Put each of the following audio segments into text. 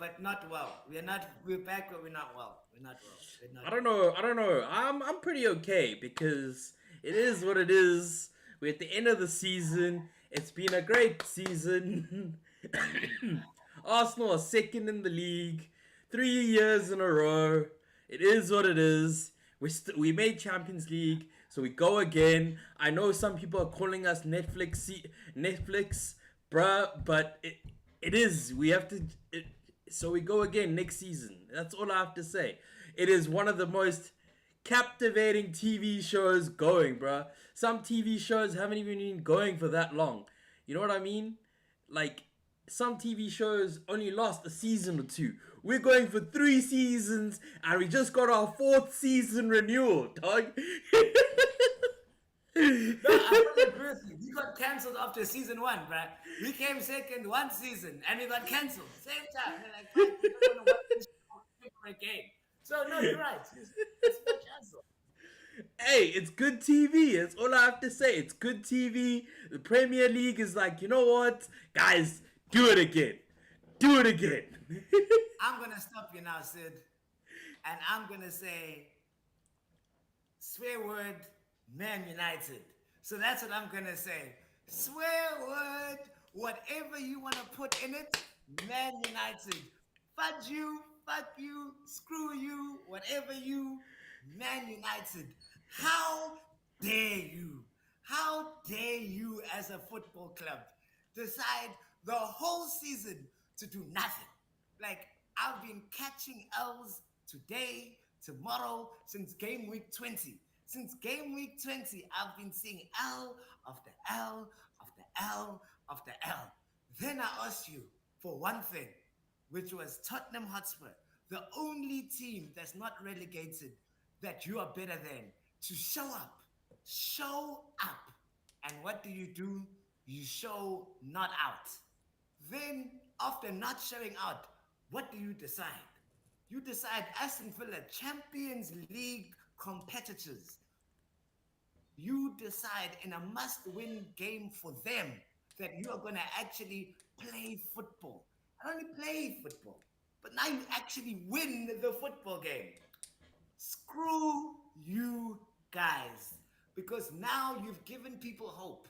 but not well. We're not. We're back, but we're not well. We're not well. We're not I don't well. know. I don't know. I'm pretty okay because it is what it is. We're at the end of the season. It's been a great season. Arsenal are second in the league, 3 years in a row. It is what it is. We made Champions League, so we go again. I know some people are calling us Netflix, bruh, but it is. We have to. So we go again next season. That's all I have to say. It is one of the most captivating TV shows going, bruh. Some TV shows haven't even been going for that long. You know what I mean? Like, some TV shows only last a season or two. We're going for 3 seasons, and we just got our fourth season renewal, dog. No, I fully agree with you. We got cancelled after season one, bruh. We came second one season and we got cancelled same time. They're like, fuck, we don't want to watch this show ever again. So no, you're right. It's for cancelled. Hey, it's good TV. That's all I have to say. It's good TV. The Premier League is like, you know what? Guys, do it again. Do it again. I'm gonna stop you now, Sid, and I'm gonna say swear word Man United. So that's what I'm gonna say. Swear word, whatever you wanna put in it, Man United. Fuck you, screw you, whatever you, Man United. How dare you? How dare you as a football club decide the whole season to do nothing? Like, I've been catching L's today, tomorrow, since game week 20. Since game week 20, I've been seeing L after L after L after L. Then I asked you for one thing, which was Tottenham Hotspur, the only team that's not relegated that you are better than, to show up. Show up. And what do? You show not out. Then, after not showing out, what do you decide? You decide Aston Villa, Champions League competitors. You decide in a must win game for them that you are going to actually play football. Not only play football, but now you actually win the football game. Screw you guys. Because now you've given people hope.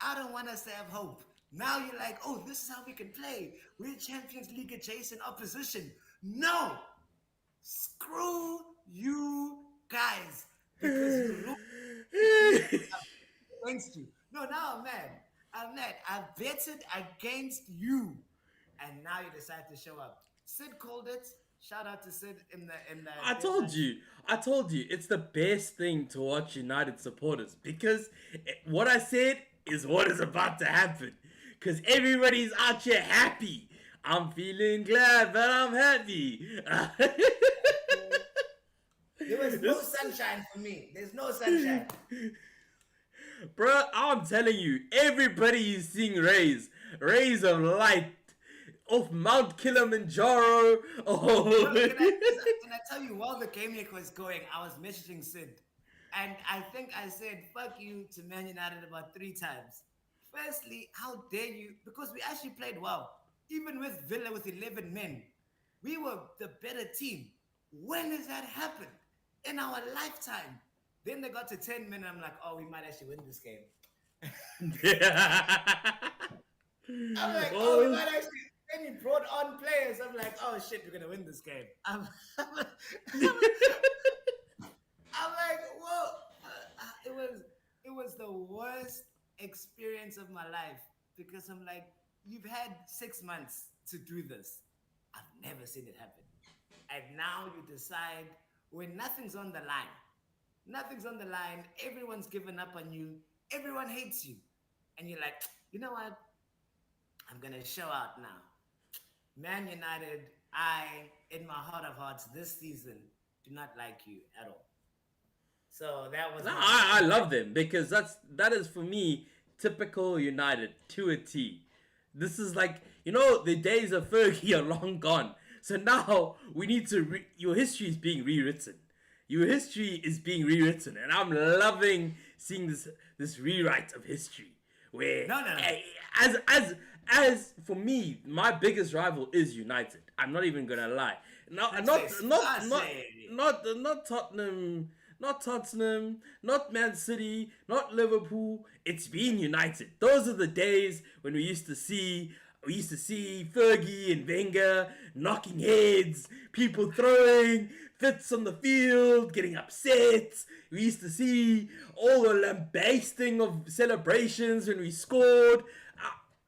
I don't want us to have hope. Now you're like, oh, this is how we can play. We're Champions League adjacent opposition. No! Screw you guys. Because you look against you. No, now I'm mad. I'm mad. I betted against you. And now you decide to show up. Sid called it. Shout out to Sid in the I told deadline. you. I told you. It's the best thing to watch United supporters because what I said is what is about to happen. Because everybody's out here happy. I'm feeling glad that I'm happy. There was no this, sunshine for me. There's no sunshine. Bruh, I'm telling you, everybody is seeing rays of light off Mount Kilimanjaro. No, Oh, can I tell you, while the game week was going, I was messaging Sid. And I think I said, fuck you to Man United about 3 times. Firstly, how dare you? Because we actually played well. Even with Villa with 11 men, we were the better team. When has that happened? In our lifetime. Then they got to 10 men, and I'm like, oh, we might actually win this game. I'm like, oh, we oh, might actually. Then he brought on players. I'm like, oh shit, we're gonna win this game. I'm like, whoa! It was the worst experience of my life because I'm like, you've had 6 months to do this. I've never seen it happen, and now you decide when nothing's on the line. Nothing's on the line. Everyone's given up on you. Everyone hates you, and you're like, you know what? I'm gonna show out now. Man United, I, in my heart of hearts, this season, do not like you at all. So that was no, my I feedback. love them because that is for me typical United to a T. This is like the days of Fergie are long gone. So now we need to your history is being rewritten. Your history is being rewritten, and I'm loving seeing this rewrite of history where No, no, no. as as for me, my biggest rival is United. I'm not even gonna lie. Not Let's not face it. not I not say, not Tottenham, not Tottenham, not Man City, not Liverpool. It's been United. Those are the days when we used to see Fergie and Wenger knocking heads, people throwing fits on the field, getting upset. We used to see all the lambasting of celebrations when we scored.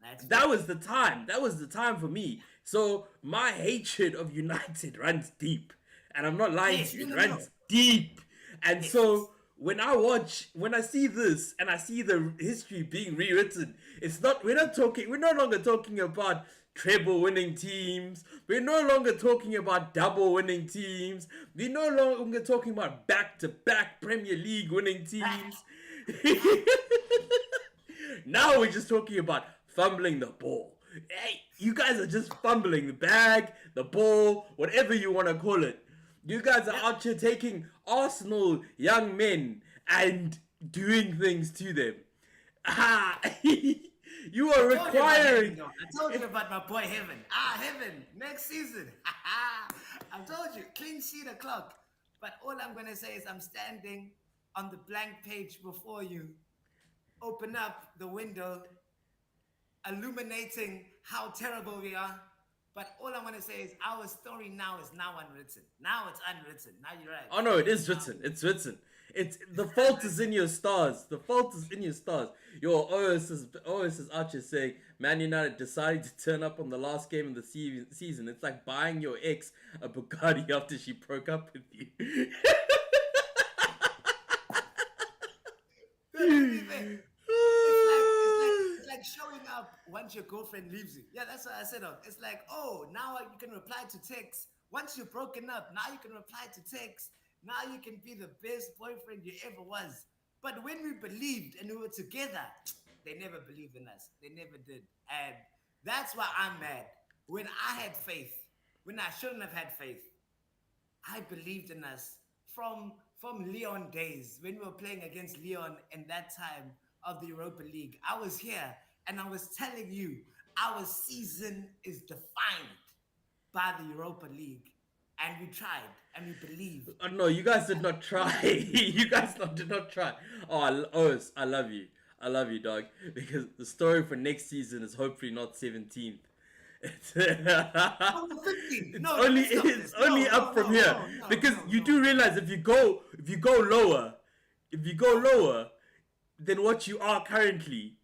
that's That facts. was the time. That was the time for me. So my hatred of United runs deep, and I'm not lying Yes, to you. no, It no, no. runs deep, and Yes, yes. so when I see this, and I see the history being rewritten, it's not. We're not talking. We're no longer talking about treble winning teams. We're no longer talking about double winning teams. We're no longer talking about back to back Premier League winning teams. Now we're just talking about fumbling the ball. Hey, you guys are just fumbling the bag, the ball, whatever you want to call it. You guys are Yep. out here taking Arsenal young men and doing things to them. Ah, you are Told you about Heaven, requiring. though. I told you about my boy Heaven. Heaven, next season. I told you, clean sheet o'clock. But all I'm going to say is I'm standing on the blank page before you. Open up the window, illuminating how terrible we are. But all I want to say is our story now is now unwritten. Now it's unwritten. Now you're right. Oh no, it is Now written. It's written. It's it's the fault is in unwritten. your stars. The fault is in your stars. Your OS is out here saying Man United decided to turn up on the last game of the season. It's like buying your ex a Bugatti after she broke up with you. No, to be fair, it's like showing up once your girlfriend leaves you. Yeah, that's what I said. It's like, oh, now you can reply to text. Once you're broken up, now you can reply to text. Now you can be the best boyfriend you ever was. But when we believed and we were together, they never believed in us. They never did. And that's why I'm mad. When I had faith, when I shouldn't have had faith, I believed in us from Leon days when we were playing against Leon in that time of the Europa League. I was here and I was telling you our season is defined by the Europa League. And we tried and we believed. Oh no, you guys did not try. You guys did not try. Oz, I love you. I love you, dog. Because the story for next season is hopefully not 17th. It's, Oh, no, 15. it's No, only let's stop it's this. only No, up no, from no, here no, no, because no, you no, do no. realize if you go lower, No, than what you are currently,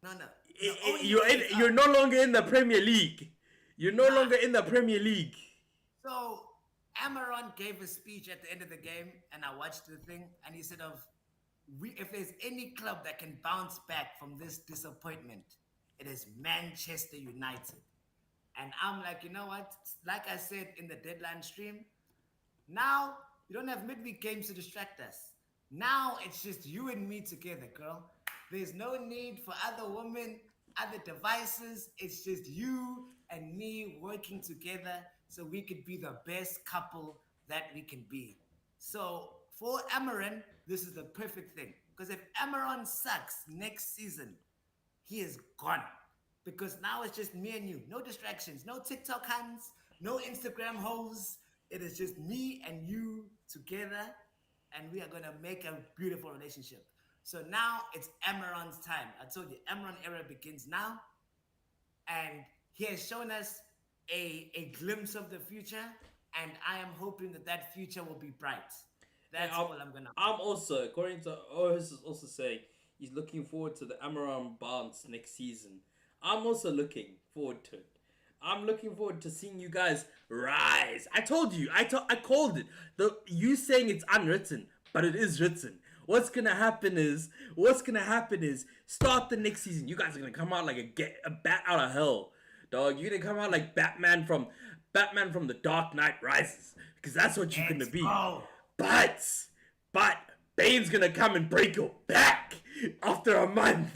no, no. The only you're way is you're up. no longer in the Premier League. You're no Nah. longer in the Premier League. So Amaron gave a speech at the end of the game, and I watched the thing, and he said, "Of if there's any club that can bounce back from this disappointment, it is Manchester United." And I'm like, you know what? Like I said in the deadline stream, now you don't have midweek games to distract us. Now it's just you and me together, girl. There's no need for other women, other devices. It's just you and me working together so we could be the best couple that we can be. So for Amaran, this is the perfect thing. Because if Amaran sucks next season, he is gone. Because now it's just me and you. No distractions, no TikTok hands, no Instagram hoes. It is just me and you together, and we are gonna make a beautiful relationship. So now it's Amaron's time. I told you, Amaron era begins now, and he has shown us a glimpse of the future, and I am hoping that that future will be bright. Yeah, That's all I'm gonna. I'm also, according to Oris, is also saying he's looking forward to the Amaran bounce next season. I'm also looking forward to it. I'm looking forward to seeing you guys rise. I told you, I called it. You saying it's unwritten, but it is written. What's gonna happen is start the next season. You guys are gonna come out like a bat out of hell, dog. You're gonna come out like Batman from the Dark Knight Rises, because that's what you're gonna Let's be. go. But, but Bane's gonna come and break your back after a month.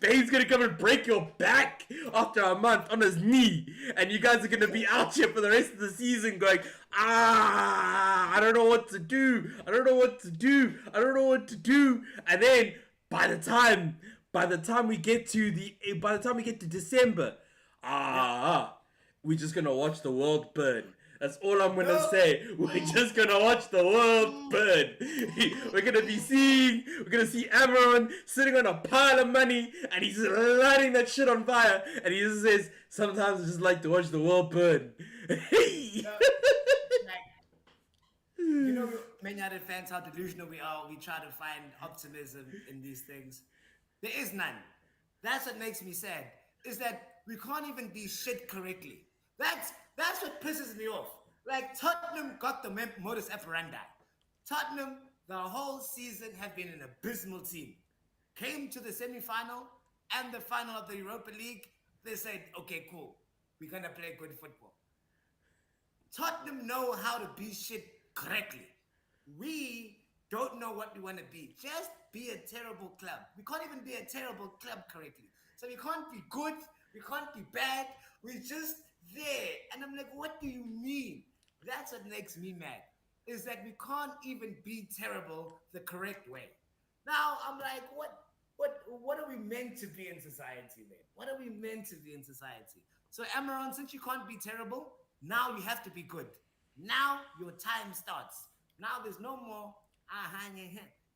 Bane's gonna come and break your back after a month on his knee, and you guys are gonna be out here for the rest of the season going, I don't know what to do, I don't know what to do, I don't know what to do, and then by the time by the time we get to December, Yeah. ah, we're just gonna watch the world burn. That's all I'm gonna No. say. We're just gonna watch the world burn. We're gonna see Amron sitting on a pile of money, and he's lighting that shit on fire, and he just says, "Sometimes I just like to watch the world burn." No. Like, Man United fans, how delusional we are. We try to find optimism in these things. There is none. That's what makes me sad. Is that we can't even be shit correctly. That's what pisses me off. Like Tottenham got the modus operandi. Tottenham, the whole season, have been an abysmal team. Came to the semi-final and the final of the Europa League. They said, "Okay, cool. We're gonna play good football." Tottenham know how to be shit correctly. We don't know what we want to be. Just be a terrible club. We can't even be a terrible club correctly. So we can't be good. We can't be bad. We're just there. And I'm like, what do you mean? That's what makes me mad. Is that we can't even be terrible the correct way. Now I'm like, what are we meant to be in society then? What are we meant to be in society? So Amaron, since you can't be terrible, now you have to be good. Now your time starts. Now there's no more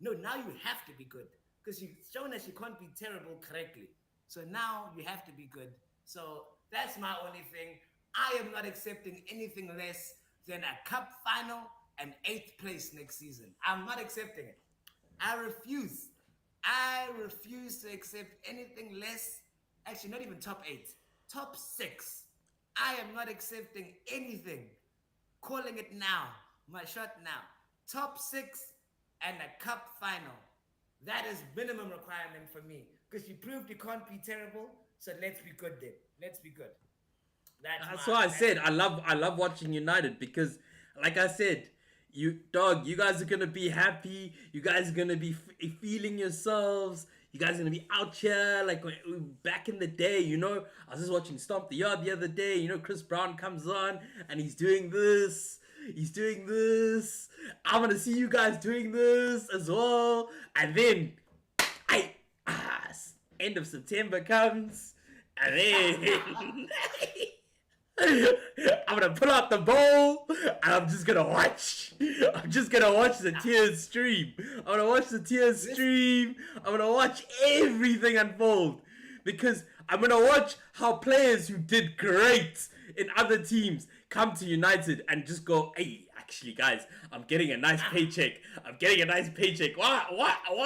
no, now you have to be good. Because you've shown us you can't be terrible correctly. So now you have to be good. So that's my only thing. I am not accepting anything less than a cup final and eighth place next season. I'm not accepting it. I refuse. I refuse to accept anything less. Actually, not even top eight, top six. I am not accepting anything. Calling it now. My shot now. Top six and a cup final. That is minimum requirement for me. Because you proved you can't be terrible. So let's be good then. Let's be good. That's why I said I love watching United because, like I said, you guys are gonna be happy. You guys are gonna be feeling yourselves. You guys are gonna be out here like back in the day. I was just watching Stomp the Yard the other day. Chris Brown comes on and he's doing this. He's doing this. I'm gonna see you guys doing this as well. And then, I end of September comes, and then. I'm gonna pull out the bowl and I'm just gonna watch. I'm just gonna watch the tears stream. I'm gonna watch the tears stream. I'm gonna watch everything unfold because I'm gonna watch how players who did great in other teams come to United and just go, "Hey, actually, guys, I'm getting a nice paycheck. I'm getting a nice paycheck. Why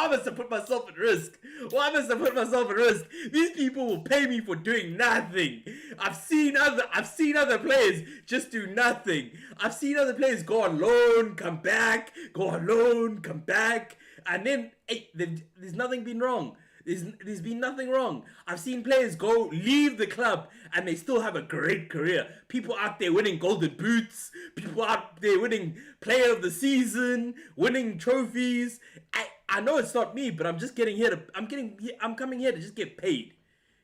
must I put myself at risk? Why must I put myself at risk? These people will pay me for doing nothing. I've seen other players just do nothing. I've seen other players go on loan, come back, go on loan, come back, and then hey, there's nothing been wrong. There's been nothing wrong. I've seen players leave the club and they still have a great career. People out there winning golden boots. People out there winning player of the season, winning trophies. I know it's not me, but I'm just getting here I'm coming here to just get paid.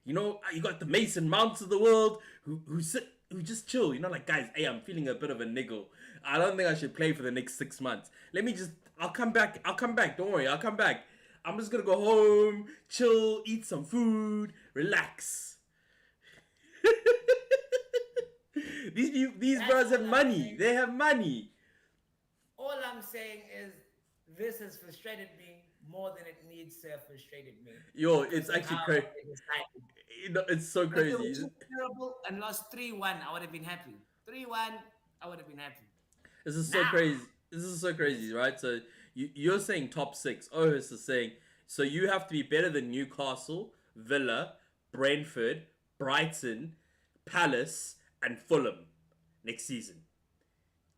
You got the Mason Mounts of the world who just chill. Like, guys, hey, I'm feeling a bit of a niggle. I don't think I should play for the next 6 months. I'll come back. Don't worry, I'll come back. I'm just gonna go home, chill, eat some food, relax. These bros have money. They have money. All I'm saying is this has frustrated me more than it needs to have frustrated me. Yo, it's actually crazy. It's so crazy. If it was terrible and lost 3-1, I would have been happy. 3-1, I would have been happy. This is so crazy. This is so crazy, right? So you're saying top six. Ohus is saying so you have to be better than Newcastle, Villa, Brentford, Brighton, Palace, and Fulham next season.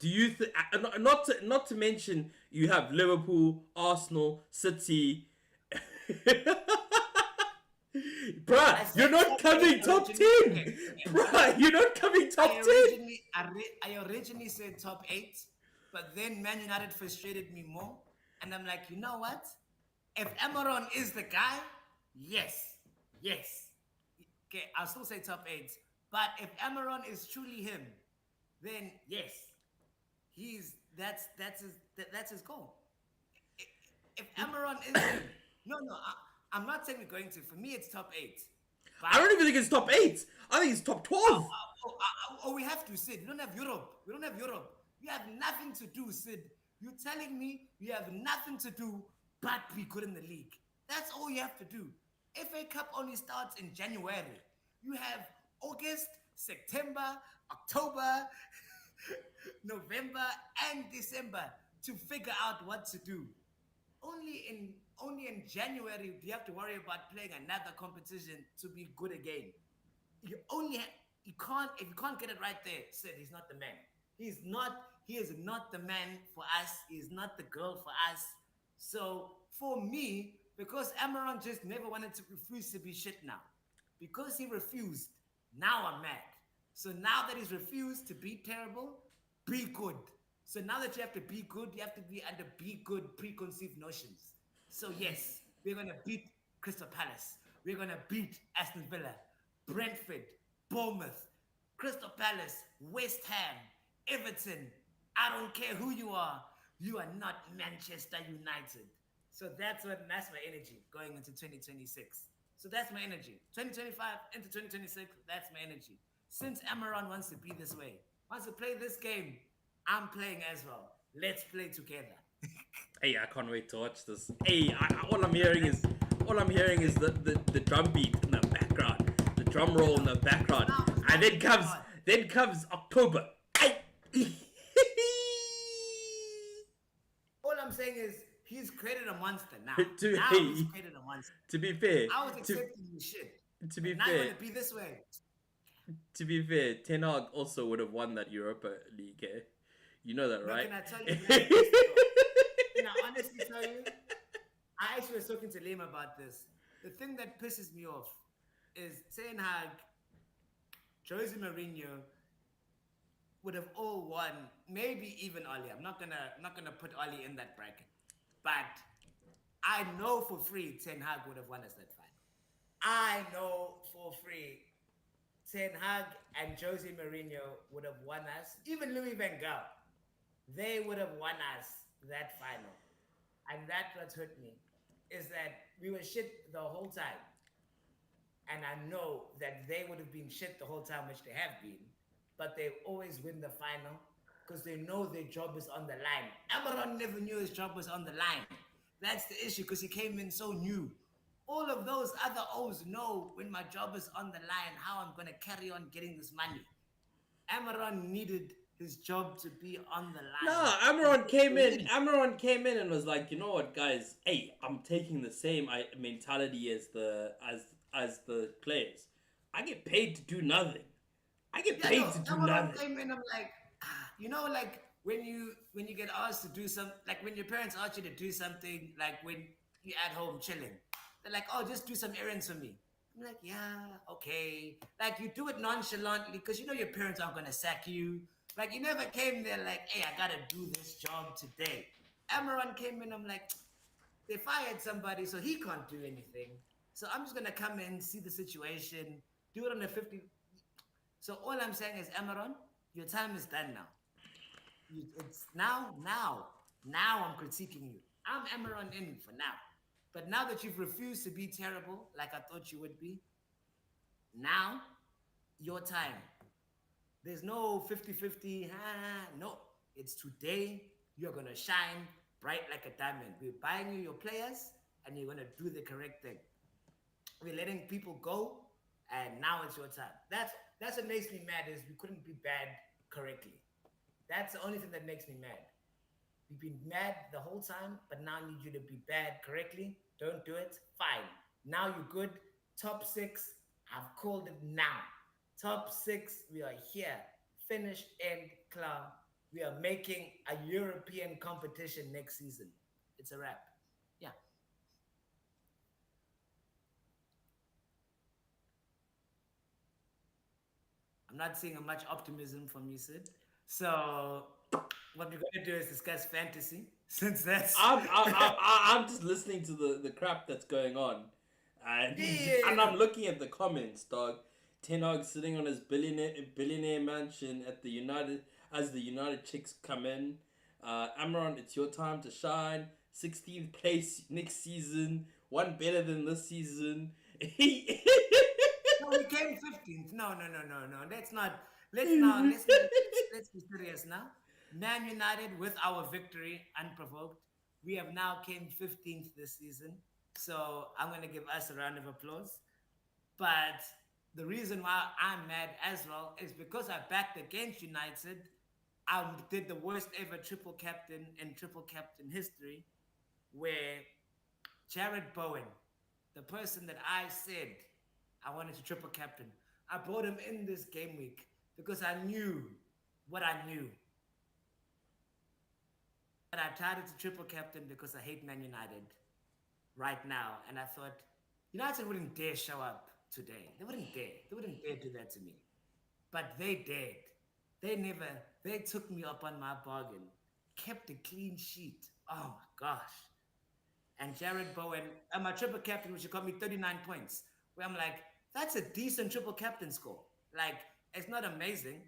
Do you think? Not to mention you have Liverpool, Arsenal, City. Bruh, you're not coming top 10. Bruh, you're not coming top 10. I originally said top 8, but then Man United frustrated me more. And I'm like, you know what? If Amaron is the guy, yes. Okay, I'll still say top 8. But if Amaron is truly him, then yes. That's his goal. If Amaron is him, no, I'm not saying we're going to. For me, it's top eight. I But don't even think it's top 8. I think it's top 12. we have to, Sid. We don't have Europe. We don't have Europe. We have nothing to do, Sid. You're telling me you have nothing to do but be good in the league. That's all you have to do. FA Cup only starts in January. You have August, September, October, November, and December to figure out what to do. Only in January do you have to worry about playing another competition to be good again. You only you can't if you can't get it right there. Said he's not the man. He's not. He is not the man for us. He is not the girl for us. So for me, because Amaron just never wanted to refuse to be shit now, because he refused. Now I'm mad. So now that he's refused to be terrible, be good. So now that you have to be good, you have to be under be good preconceived notions. So yes, we're gonna beat Crystal Palace. We're gonna beat Aston Villa, Brentford, Bournemouth, Crystal Palace, West Ham, Everton. I don't care who you are not Manchester United. So that's my energy going into 2026. So that's my energy. 2025 into 2026, that's my energy. Since Amaron wants to be this way, wants to play this game, I'm playing as well. Let's play together. Hey, I can't wait to watch this. Hey, all I'm hearing is the drum beat in the background, the drum roll in the background, and then comes October. Hey. All I'm saying is he's created a monster now. to, Now hey, he's created a monster. to be fair, I was accepting the shit. to be But now fair, you're gonna be this way. to be fair, Ten Hag also would have won that Europa League. Eh? You know that, No, right? can I tell you? Can I honestly tell you? I actually was talking to Liam about this. The thing that pisses me off is Ten Hag, Jose Mourinho would have all won, maybe even Oli. I'm not gonna put Oli in that bracket, but I know for free Ten Hag would have won us that final. I know for free Ten Hag and Jose Mourinho would have won us. Even Louis Van Gaal, they would have won us that final. And that's what hurt me, is that we were shit the whole time. And I know that they would have been shit the whole time, which they have been, but they always win the final because they know their job is on the line. Amaron never knew his job was on the line. That's the issue because he came in so new. All of those other O's know when my job is on the line how I'm going to carry on getting this money. Amaron needed his job to be on the line. No, Amaron came in and was like, you know what, guys? Hey, I'm taking the same mentality as the players. I get paid to do nothing. I get Yeah, paid no, to do Amaron nothing. came in. I'm like, like when you get asked to do some, like when your parents ask you to do something, like when you're at home chilling, they're like, oh, just do some errands for me. I'm like, yeah, okay. Like you do it nonchalantly because you know your parents aren't gonna sack you. Like you never came there like, hey, I gotta do this job today. Amaron came in. I'm like, they fired somebody, so he can't do anything. So I'm just gonna come in, see the situation, do it on a 50. So all I'm saying is, Amaron, your time is done now. It's now I'm critiquing you. I'm Amaron in for now. But now that you've refused to be terrible, like I thought you would be, now your time. There's no 50-50. No, it's today. You're going to shine bright like a diamond. We're buying you your players, and you're going to do the correct thing. We're letting people go, and now it's your time. That's what makes me mad is we couldn't be bad correctly. That's the only thing that makes me mad. We've been mad the whole time, but now I need you to be bad correctly. Don't do it. Fine. Now you're good. Top six. I've called it now. Top six. We are here. Finish end club. We are making a European competition next season. It's a wrap. Yeah. I'm not seeing much optimism from you, Sid. So what we're gonna do is discuss fantasy, since that's I'm just listening to the crap that's going on, and and yeah. I'm looking at the comments, dog. Ten Hag sitting on his billionaire mansion at the United as the United chicks come in. Amaron, it's your time to shine. 16th place next season. one better than this season. No, we came 15th. No, no, no, no, no. Let's not. Let's be serious now. Man United with our victory unprovoked. We have now came 15th this season. So I'm gonna give us a round of applause. But the reason why I'm mad as well is because I backed against United. I did the worst ever triple captain in triple captain history, where Jared Bowen, the person that I said I wanted to triple captain, I brought him in this game week because I knew what I knew. And I tried to triple captain because I hate Man United right now. And I thought United wouldn't dare show up today. They wouldn't dare. They wouldn't dare do that to me. But they dared. They never, they took me up on my bargain, kept a clean sheet. Oh my gosh. And Jared Bowen, and my triple captain, which got me 39 points, where I'm like, that's a decent triple captain score. Like, it's not amazing.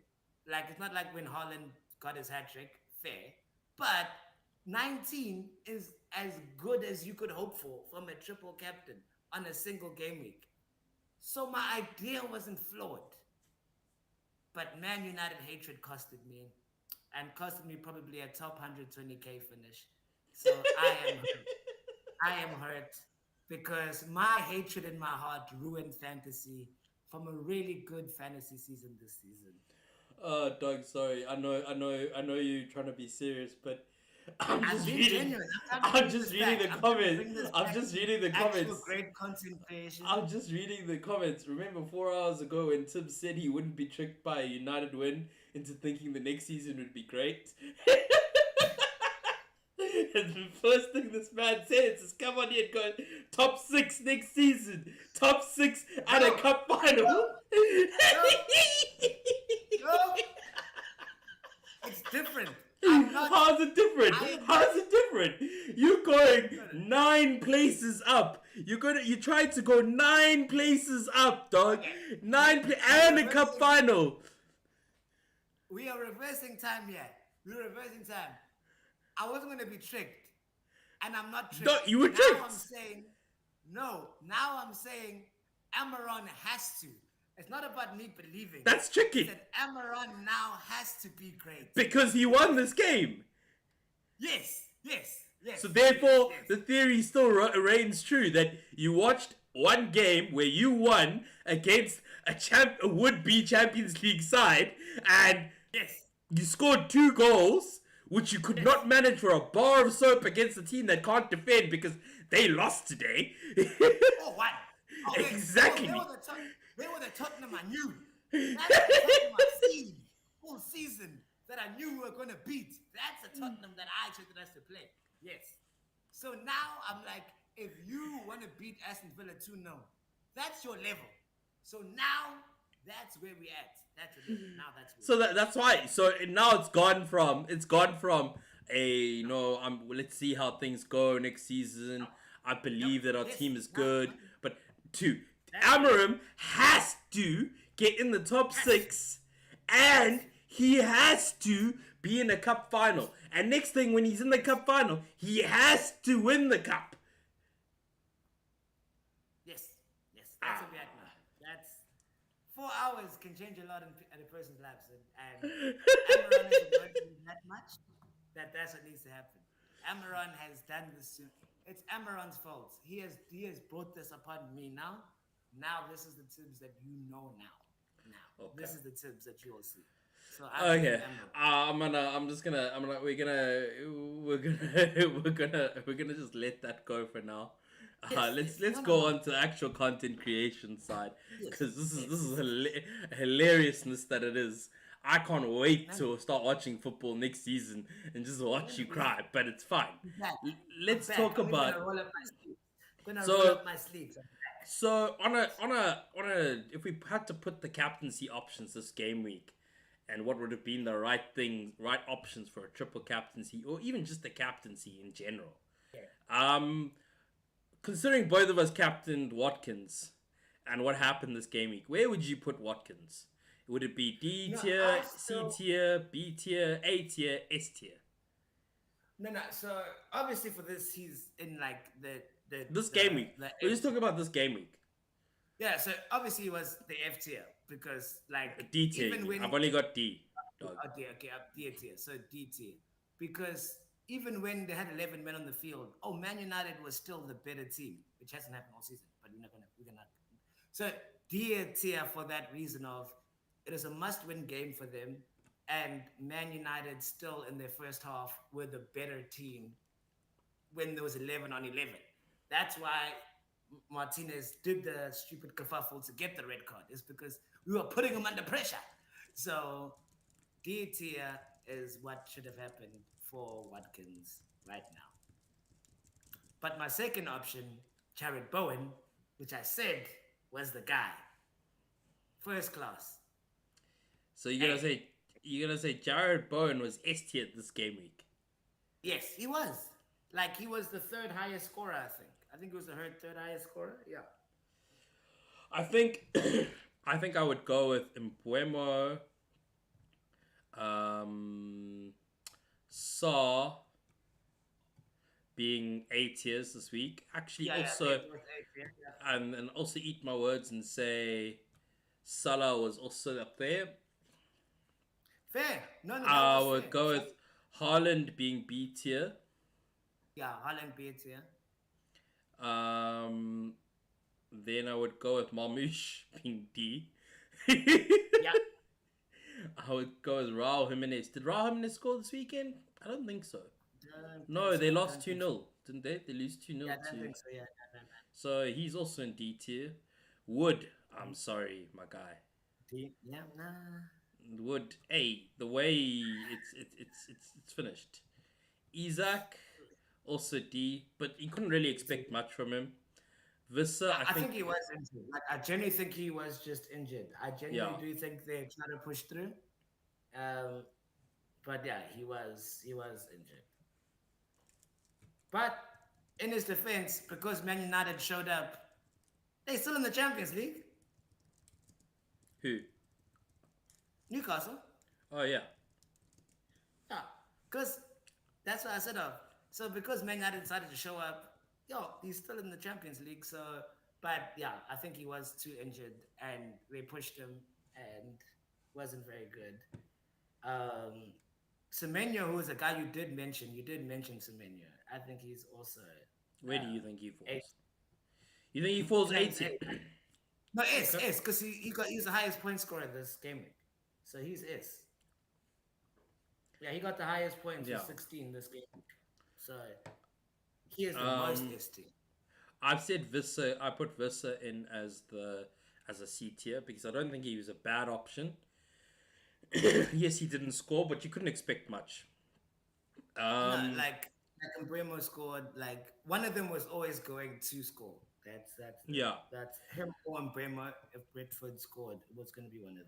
Like, it's not like when Haaland got his hat trick, fair. But 19 is as good as you could hope for from a triple captain on a single game week. So my idea wasn't flawed. But Man United hatred costed me, and costed me probably a top 120K finish. So I am hurt. I am hurt because my hatred in my heart ruined fantasy from a really good fantasy season this season. Doug, sorry. I know you're trying to be serious, but I'm I'm just being reading. genuine. I'm trying to I'm bring just this reading back. the I'm trying to comments. bring this I'm back just to reading the actual comments. great content creation. I'm just reading the comments. Remember 4 hours ago when Tim said he wouldn't be tricked by a United win into thinking the next season would be great? And the first thing this man says is, come on here, go top six next season. Top six at a No, cup final. no, no, no. It's different. I'm not. How's it different? I am not. How's it different? You're going 9 places up. You tried to go 9 places up, dog. Okay. And a cup final. We are reversing time here. We're reversing time. I wasn't going to be tricked. And I'm not tricked. No, you were now tricked. I'm saying, no. Now I'm saying Amaron has to. It's not about me believing. That's tricky. That Amaron now has to be great. Because he won this game. Yes, yes, yes. So therefore, yes. the theory still reigns true that you watched one game where you won against a would-be Champions League side, and yes. you scored 2 goals, which you could not manage for a bar of soap against a team that can't defend because they lost today. Oh, what? Okay. Exactly. Oh, they were the Tottenham I knew. That's the Tottenham I've seen all season that I knew we were going to beat. That's the Tottenham that I expected us to play. Yes. So now I'm like, if you want to beat Aston Villa 2-0, that's your level. So now that's where we at. That's your level. Now that's where So that's why. So now it's gone from a let's see how things go next season. I believe that our team is good, but to Amarim has to get in the top 6, and he has to be in a cup final. And next thing, when he's in the cup final, he has to win the cup. Yes, that's what we at now. That's 4 hours can change a lot in a person's life, and Amaron is working that much that's what needs to happen. Amaron has done this. It's Amaron's fault. He has brought this upon me now. Now this is the tips that you know now. Okay. This is the tips that you will see. So okay, we're gonna just let that go for now. Let's go on to the actual content creation side, because this is hilariousness that it is. I can't wait to start watching football next season and just watch you cry, but it's fine. Let's talk about. Roll up my sleeves. So on a if we had to put the captaincy options this game week, and what would have been the right options for a triple captaincy, or even just the captaincy in general. Considering both of us captained Watkins and what happened this game week, where would you put Watkins? Would it be D tier, C tier, B tier, A tier, S tier? No. So obviously for this, he's in like The This game the week. the We're F just talking about this game week. Yeah, so obviously it was the F tier because like D tier. even when I've only got D, dog. okay, okay, up D tier, so D tier. Because even when they had 11 men on the field, oh, Man United was still the better team, which hasn't happened all season, but we're gonna. So D tier for that reason of it is a must-win game for them, and Man United still in their first half were the better team when there was 11 on 11. That's why Martinez did the stupid kerfuffle to get the red card, is because we were putting him under pressure. So D tier is what should have happened for Watkins right now. But my second option, Jared Bowen, which I said was the guy, first class. So Hey, you're gonna say Jared Bowen was S tier this game week. yes, he was. Like he was the third highest scorer, I think. I think he was the third highest scorer. Yeah. I think I think I would go with Mbuemo, um, Saw being A tiers this week. Actually, Yeah, they also both eight. Yeah, yeah. and also eat my words and say Salah was also up there. Fair. No, no, that I was would fair. go So, with Haaland being B tier. yeah, Holland beats, yeah. Um, then I would go with Marmoush being D. Yeah. I would go with Raul Jimenez. Did Raul Jimenez score this weekend? I don't think so. Don't think No, so. they lost Don't 2 think so. 0 didn't they? They lose 2 Yeah, 0 don't to. think so. Yeah, no, no, no. So he's also in D tier. Wood, I'm sorry, my guy. Yeah, nah. Wood, hey, the way it's finished. Isaac, also D, but you couldn't really expect much from him. Vissa, I I think think, he was injured. Like, I genuinely think he was just injured. I genuinely yeah. do think they're trying to push through. Um, but yeah, he was injured. But in his defense, because Man United showed up, they still in the Champions League. Who? Newcastle. Oh yeah. Yeah, because that's what I said of. So because Man United decided to show up, yo, he's still in the Champions League. So, but yeah, I think he was too injured, and they pushed him, and wasn't very good. Um, Semenyo, who is a guy you did mention Semenyo. I think he's also Where do you think he eight. falls? You think he falls No, A he's tier? eight. No, S Okay. S because he's the highest point scorer this game week, so he's S. Yeah, he got the highest points with Yeah. 16 this game week. So he is the most Um, ST. I've said Vissa. I put Vissa in as a C tier because I don't think he was a bad option. Yes, he didn't score, but you couldn't expect much. No, Um, like Mbremo scored. Like one of them was always going to score. yeah, That's him or Mbremo. If Brentford scored, it was going to be one of them.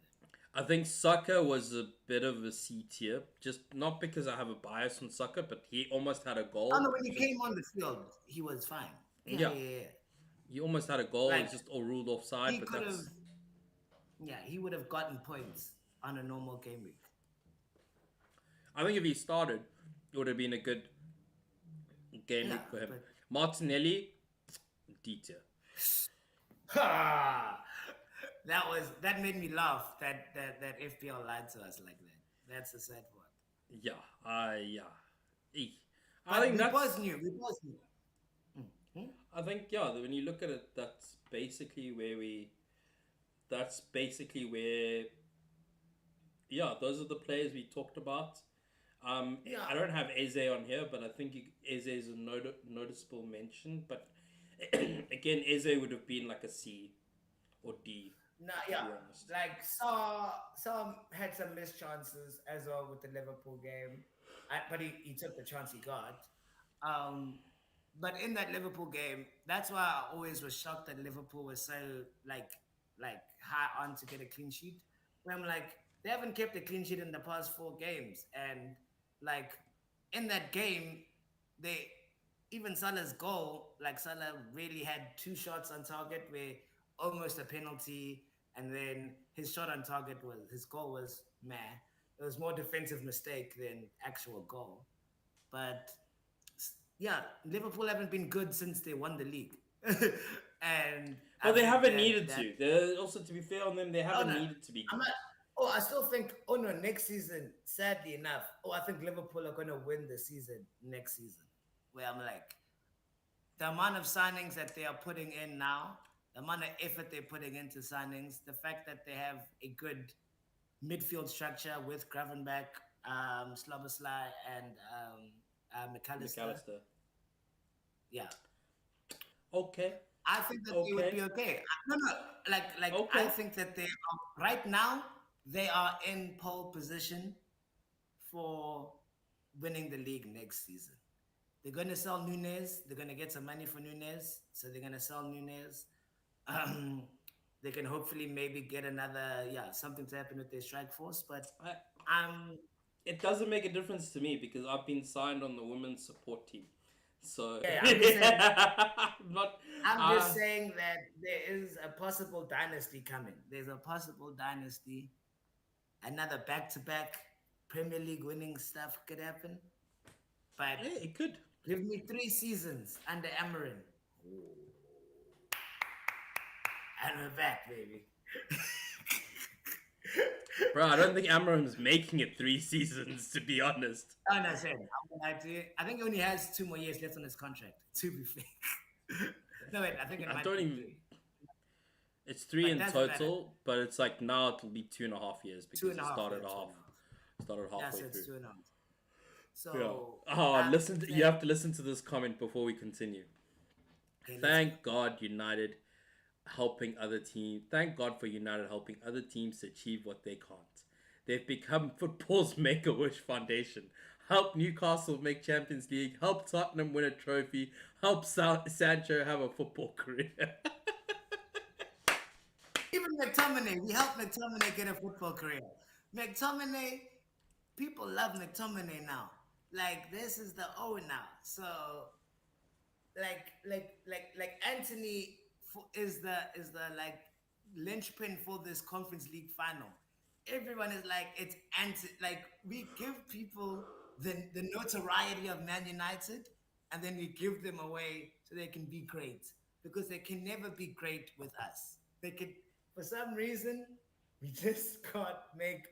I think Saka was a bit of a C tier, just not because I have a bias on Saka, but he almost had a Oh goal. no, when he Just came on the field, he was fine. Yeah, yeah, yeah, yeah. Yeah. he almost had a goal. Like It's just all ruled offside, he but could have. that's Yeah, he would have gotten points on a normal game week. I think if he started, it would have been a good game Yeah, week for him. but Martinelli, D tier. ha! That made me laugh. That FPL lied to us like that. That's the sad part. Yeah, yeah. Eek. I But think we both that's. knew. We both knew. Mhm. I think yeah. When you look at it, that's basically where we. That's basically where. Yeah, those are the players we talked about. Yeah. I don't have Eze on here, but I think Eze is a noticeable mention. But again, Eze would have been like a C or D, No, to yeah. be honest. Like Saw had some missed chances as well with the Liverpool game, but he took the chance he got. Um, but in that Liverpool game, that's why I always was shocked that Liverpool was so like high on to get a clean sheet. Where I'm like, they haven't kept a clean sheet in the past 4 games, and like in that game, they even Salah's goal, like Salah really had 2 shots on target where almost a penalty, and then his shot on target was his goal was meh. It was more defensive mistake than actual goal. But yeah, Liverpool haven't been good since they won the league, and I But they think haven't that needed that to. They're also, to be fair on them, they oh haven't no, needed to be I'm good. not. Oh, I still think. Oh no, next season. Sadly enough, I think Liverpool are gonna win the season next season. Where I'm like, the amount of signings that they are putting in now, the amount of effort they're putting into signings, the fact that they have a good midfield structure with Gravenberch, Slobosly, and McAllister. McAllister. Yeah, Okay. I think that they would Okay. be okay. No, no, like I Okay. think that they are right now. They are in pole position for winning the league next season. They're going to sell Nunez. They're going to get some money for Nunez. So they're going to sell Nunez. Um, they can hopefully maybe get another, yeah, something to happen with their strike force. But I, I'm, it doesn't make a difference to me because I've been signed on the women's support team. So yeah, I'm just saying, I'm not. I'm just saying that there is a possible dynasty coming. There's a possible dynasty. Another back-to-back Premier League winning stuff could happen. But Yeah, it could. give me 3 seasons under Amarin. And we're back, baby. Bro, I don't think Amarim's making it 3 seasons, to be honest. Oh no, sorry. I'm gonna lie to you. I think he only has 2 more years left on his contract. To be fair. No, wait. I think it I might don't be even. three, It's three but it in doesn't matter. total, but it's like now it'll be 2.5 years Two because and a he half. Yeah, started two off, and a half. started Yeah, halfway so it's through. 2.5. Yeah. So Oh, I'm listen. You saying, have to listen to this comment before we continue. okay, let's go. Thank God United helping other teams. Thank God for United helping other teams to achieve what they can't. They've become football's Make a Wish Foundation. Help Newcastle make Champions League. Help Tottenham win a trophy. Help Sancho have a football career. Even McTominay, we helped McTominay get a football career. McTominay, people love McTominay now. Like this is the O now. So like Anthony is the like linchpin for this Conference League final. Everyone is like it's anti like we give people the notoriety of Man United and then we give them away so they can be great because they can never be great with us. They can for some reason we just can't make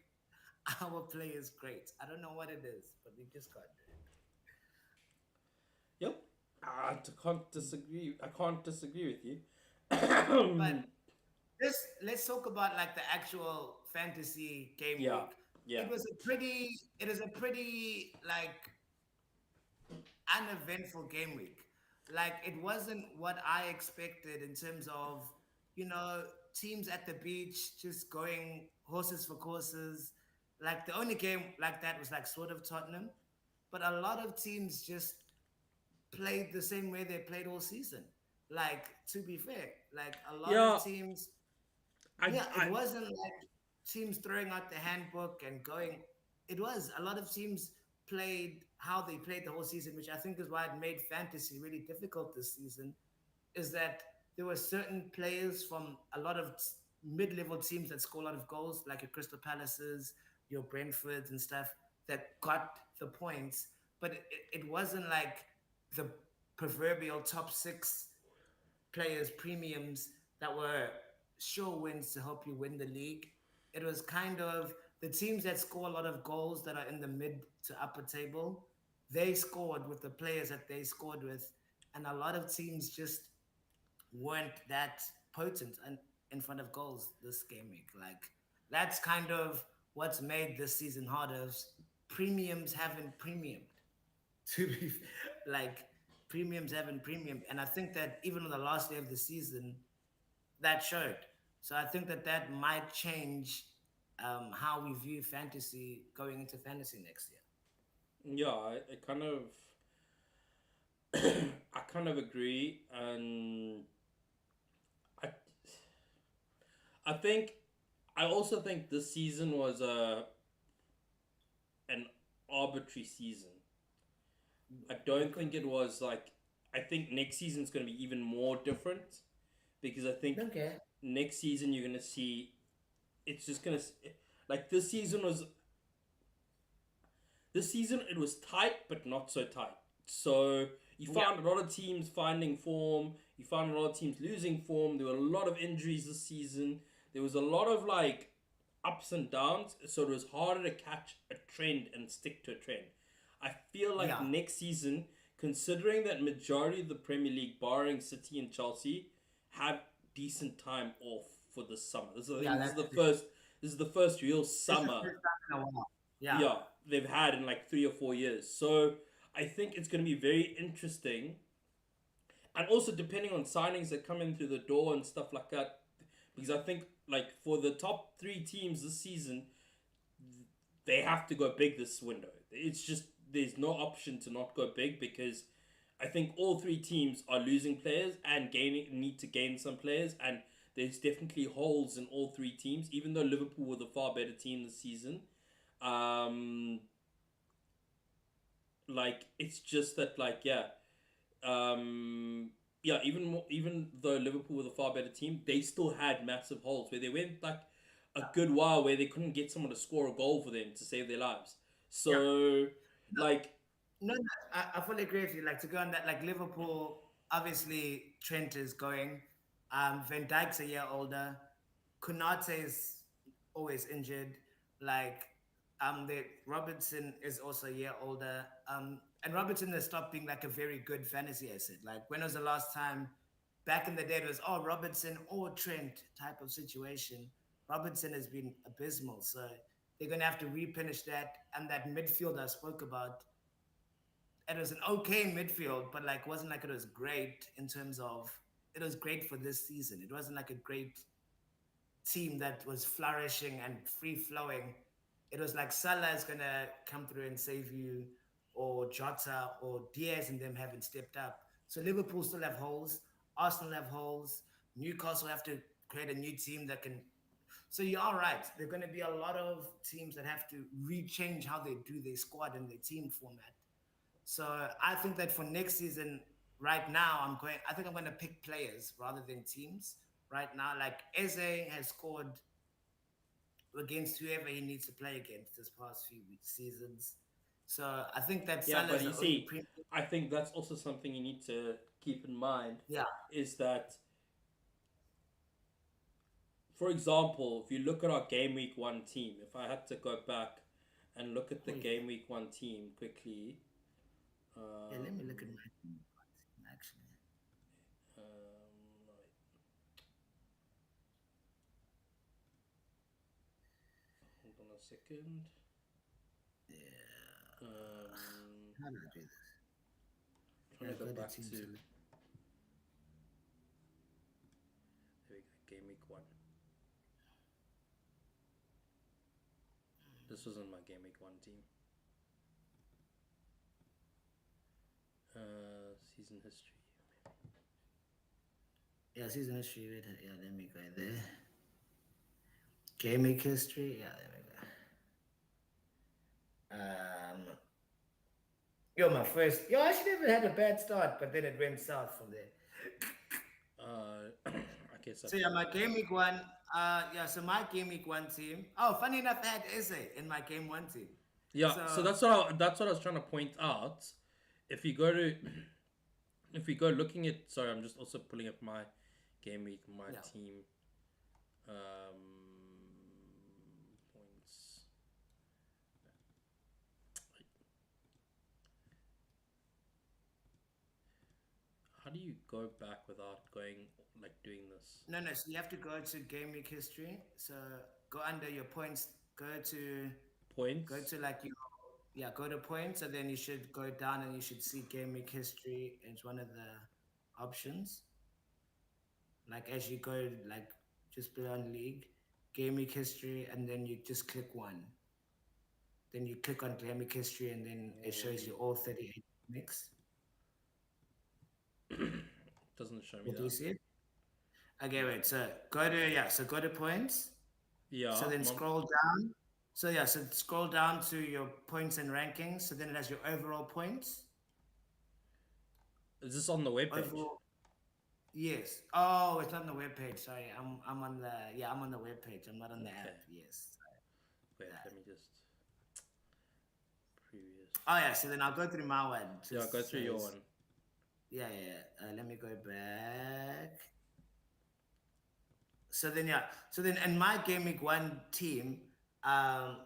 our players great. I don't know what it is, but we just can't do Yep. I can't disagree. I can't disagree with you. it. But let's talk about like the actual fantasy game Yeah. week. Yeah. It is a pretty like uneventful game week. Like it wasn't what I expected in terms of, teams at the beach just going horses for courses. Like the only game like that was like sort of Tottenham, but a lot of teams just played the same way they played all season. Like to be fair, like a lot of Yeah. teams, I. yeah, it I. wasn't like teams throwing out the handbook and going. It was a lot of teams played how they played the whole season, which I think is why it made fantasy really difficult this season. Is that there were certain players from a lot of mid-level teams that score a lot of goals, like your Crystal Palaces, your Brentfords and stuff, that got the points, but it wasn't like the proverbial top six players premiums that were sure wins to help you win the league. It was kind of the teams that score a lot of goals that are in the mid to upper table. They scored with the players that they scored with, and a lot of teams just weren't that potent in front of goals this game week. Like that's kind of what's made this season harder. Premiums haven't premiumed to be like premiums haven't premium, and I think that even on the last day of the season, that showed. So I think that that might change how we view fantasy going into fantasy next year. Yeah. I kind of. I kind of agree, and I. I think. I also think this season was an arbitrary season. I don't Okay. think it was like. I think next season's going to be even more different because I think Okay. next season you're going to see it's just going to like this season it was tight but not so tight. So You Yeah, found a lot of teams finding form. You found a lot of teams losing form. There were a lot of injuries this season. There was a lot of like ups and downs, so it was harder to catch a trend and stick to a trend. I feel like yeah, next season, considering that majority of the Premier League, barring City and Chelsea, have decent time off for the summer. I yeah. think this is That's the true. first. This is the first real This is the summer, first time in a while. Yeah, yeah, they've had in like 3 or 4 years. So I think it's going to be very interesting, and also depending on signings that come in through the door and stuff like that. Because I think like for the top three teams this season, they have to go big this window. It's just there's no option to not go big because I think all three teams are losing players and gaining need to gain some players, and there's definitely holes in all three teams. Even though Liverpool were the far better team this season, um, like it's just that like um, yeah, even though Liverpool were the far better team, they still had massive holes where they went like a good while where they couldn't get someone to score a goal for them to save their lives. yeah. So No, like no, no, I fully agree with you. Like to go on that, like Liverpool, obviously Trent is going. Van Dijk's a year older. Konate is always injured. Like, the Robertson is also a year older. And Robertson has stopped being like a very good fantasy asset. Like, when was the last time? Back in the day, it was Robertson or Trent type of situation. Robertson has been abysmal, so they're gonna have to replenish that. And that midfield I spoke about, it was an okay midfield, but like wasn't like it was great in terms of it was great for this season. It wasn't like a great team that was flourishing and free flowing. It was like Salah is gonna come through and save you, or Jota or Diaz and them haven't stepped up. So Liverpool still have holes. Arsenal have holes. Newcastle have to create a new team that can. So you are right. There are going to be a lot of teams that have to rechange how they do their squad and their team format. So I think that for next season, right now, I think I'm going to pick players rather than teams. Right now, like Eze has scored against whoever he needs to play against this past few seasons. So I think that yeah, Salah but is you the only see, premium. I think that's also something you need to keep in mind Yeah, is that, for example, if you look at our game week one team, if I had to go back and look at the oh yeah, game week one team quickly, yeah. Let me look at um, my team actually. right, hold on a second. Yeah, Um, how do I do this? trying Yeah, to go go to back team to, select. there we go, game week one. This wasn't my game week one team. Season history. Yeah, season history. Wait, yeah, let me go there. Gaming history. Yeah, there we go. Yo, my first. Yo, I actually never had a bad start, but then it went south from there. I guess So I've yeah, got my my. game week one. Yeah. So my game week one team. Oh, funny enough, I had Eze in my game one team. Yeah, So so that's what I was trying to point out. If you go to if we go looking at, sorry, I'm just also pulling up my game week, my yeah, team um, points. How do you go back without going like doing this? no, no. So you have to go to game week history. So go under your points. Go Points. to like your yeah. Go to points, and then you should go down, and you should see game week history. It's one of the options. Like as you go, like just below on league, game week history, and then you just click one. Then you click on game week history, and then it shows you all 38 mix. Doesn't show me Yeah, do you that. see it? Okay, No. wait. So go to yeah. So go to points. So Yeah, then scroll down. So yeah. So scroll down to your points and rankings. So then it has your overall points. is this on the web page? Overall. Yes. Oh, it's not on the web page. Sorry, I'm on the yeah. I'm on the web page. I'm not on the Okay. app. Yes. Wait, That. let me just previous. Oh yeah. So then I'll go through my one. Yeah, go Just through your says one. Let me go back. So then in my game week one team, um,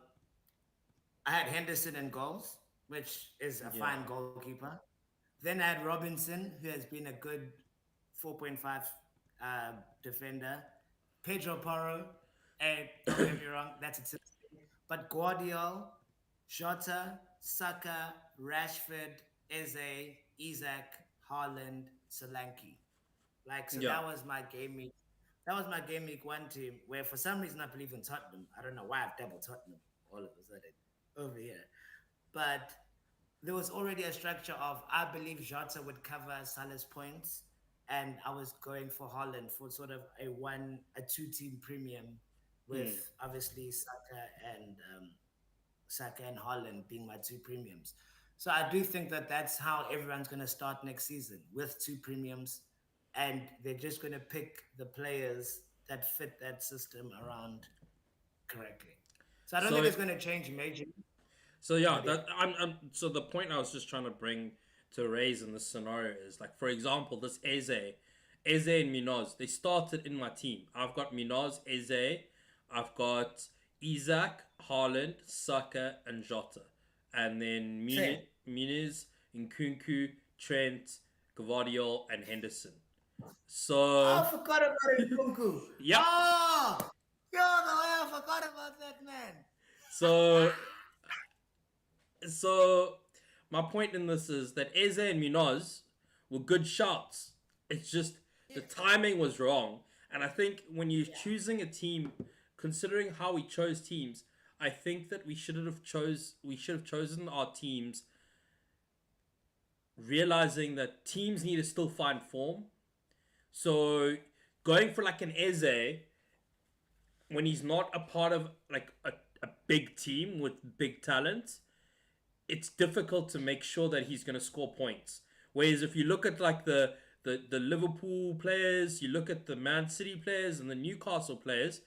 I had Henderson in goals, which is a Yeah. fine goalkeeper. Then I had Robinson, who has been a good 4.5 uh, defender. Pedro Porro, and don't get me wrong, that's a but Guardiola, Jota, Saka, Rashford, Eze, Isaac, Haaland, Solanke. Like, so Yeah. that was my game week. That was my game week one team where for some reason I believe in Tottenham. I don't know why I've doubled Tottenham all of a sudden over here. But there was already a structure of I believe Jota would cover Salah's points, and I was going for Holland for sort of a two team premium Mm. with obviously Saka and Holland being my two premiums. So I do think that that's how everyone's going to start next season with two premiums, and they're just going to pick the players that fit that system around correctly. So I don't think So it's going to change majorly, So yeah, but yeah, that I'm so the point I was just trying to bring to raise in this scenario is like, for example, this Eze and Minoz, they started in my team. I've got Minoz, Eze, I've got Isaac, Haaland, Saka, and Jota, and then same. Muniz, Nkunku, Trent, Gvardiol, and Henderson. Oh, So I forgot about Nkunku. yep. Oh, yo, the way I forgot about that man. So So my point in this is that Eze and Munoz were good shots. It's just Yeah, the timing was wrong. And I think when you're yeah, choosing a team, considering how we chose teams, I think that we should have chosen our teams realizing that teams need to still find form. So going for like an Eze when he's not a part of like a big team with big talent, it's difficult to make sure that he's going to score points. Whereas if you look at like the Liverpool players, you look at the Man City players and the Newcastle players,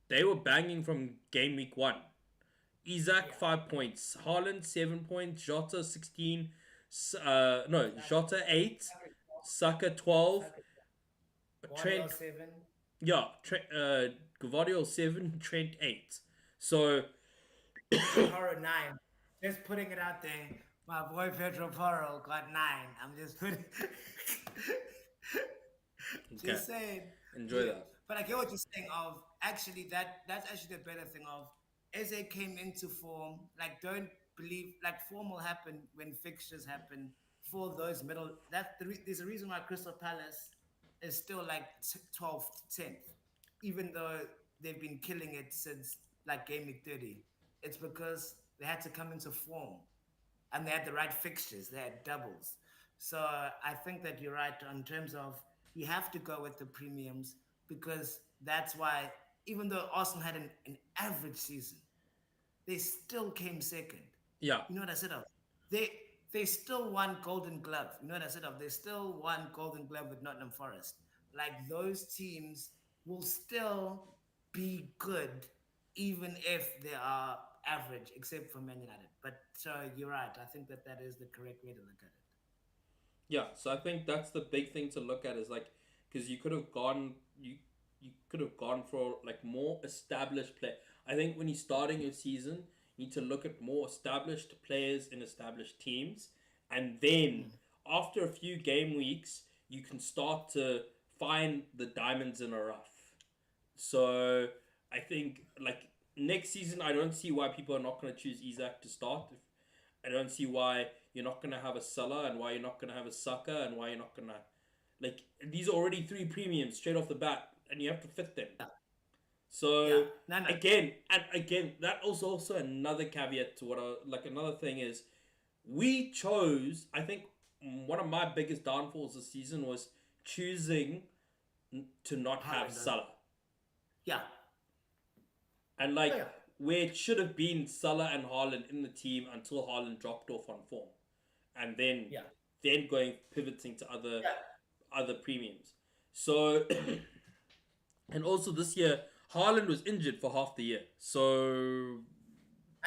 they were banging from game week one. Isaac yeah. 5 points, Haaland 7 points, Jota 16, no Jota 8, Saka, Saka 12, Saka, Guardiola Trent, 7. yeah, Gvardiol 7, Trent 8. So Pedro Porro 9. Just putting it out there. My boy Pedro Porro got 9. I'm just putting. okay, Just saying. enjoy Yeah. that. But I get what you're saying of actually that's actually the better thing of Eze came into form. Like don't believe like form will happen when fixtures happen for those middle there's a reason why Crystal Palace is still like 12th, 10th, even though they've been killing it since like game week 30. It's because they had to come into form and they had the right fixtures. They had doubles. So I think that you're right in terms of you have to go with the premiums because that's why even though Arsenal had an average season, they still came second. Yeah, You know what I said of? They they still won Golden Glove. You know what I said of? They still won Golden Glove with Nottingham Forest. Like those teams will still be good even if they are average, except for Man United. But so you're right. I think that that is the correct way to look at it. yeah. So I think that's the big thing to look at is like because you could have gone for like more established play. I think when you're starting your season, you need to look at more established players in established teams, and then Mm. after a few game weeks, you can start to find the diamonds in a rough. So I think like next season, I don't see why people are not going to choose Isaac to start. I don't see why you're not going to have a Salah and why you're not going to have a Saka and why you're not going to like these are already three premiums straight off the bat, and you have to fit them. Yeah, yeah. So No, no. again, that was also another caveat to what I like. Another thing is we chose. I think one of my biggest downfalls this season was choosing to not have Haaland. Salah. Yeah, And yeah, like yeah. where it should have been Salah and Haaland in the team until Haaland dropped off on form, and Yeah. then going pivoting to Yeah. other premiums. So and also this year Haaland was injured for half the year. So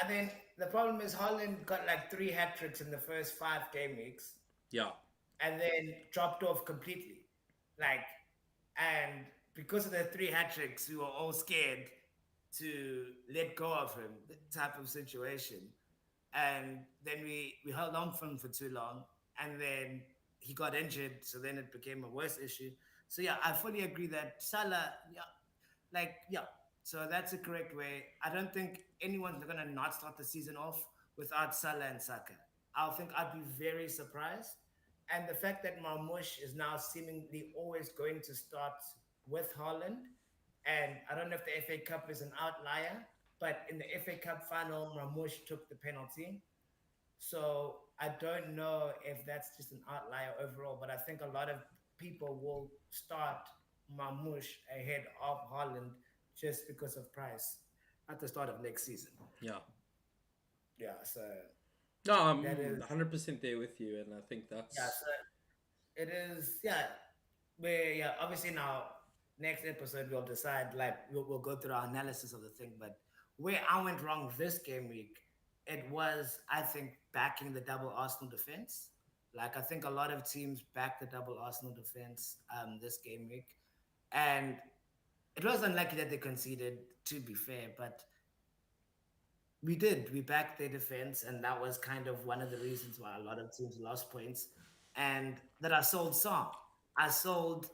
And then the problem is Holland got like 3 hat tricks in the first 5 game weeks. yeah, and then dropped off completely. Like, and because of the three hat tricks, we were all scared to let go of him, type of situation. And then we held on for him for too long, and then he got injured, so then it became a worse issue. So yeah, I fully agree that Salah, yeah, yeah. So that's the correct way. I don't think anyone's gonna not start the season off without Salah and Saka. I'd be very surprised. And the fact that Marmoush is now seemingly always going to start with Haaland, and I don't know if the FA Cup is an outlier, but in the FA Cup final, Marmoush took the penalty. So I don't know if that's just an outlier overall, but I think a lot of people will start Mamouche ahead of Holland just because of price at the start of next season. Yeah. Yeah, so No, that I'm is 100% there with you, and I think yeah, that's so it is yeah. We yeah, obviously now next episode we'll decide like we'll go through our analysis of the thing, but where I went wrong this game week, it was I think backing the double Arsenal defense. Like I think a lot of teams back the double Arsenal defense this game week, and it was unlucky that they conceded. To be fair, but we did. We backed their defense, and that was kind of one of the reasons why a lot of teams lost points. And that I sold Song. I sold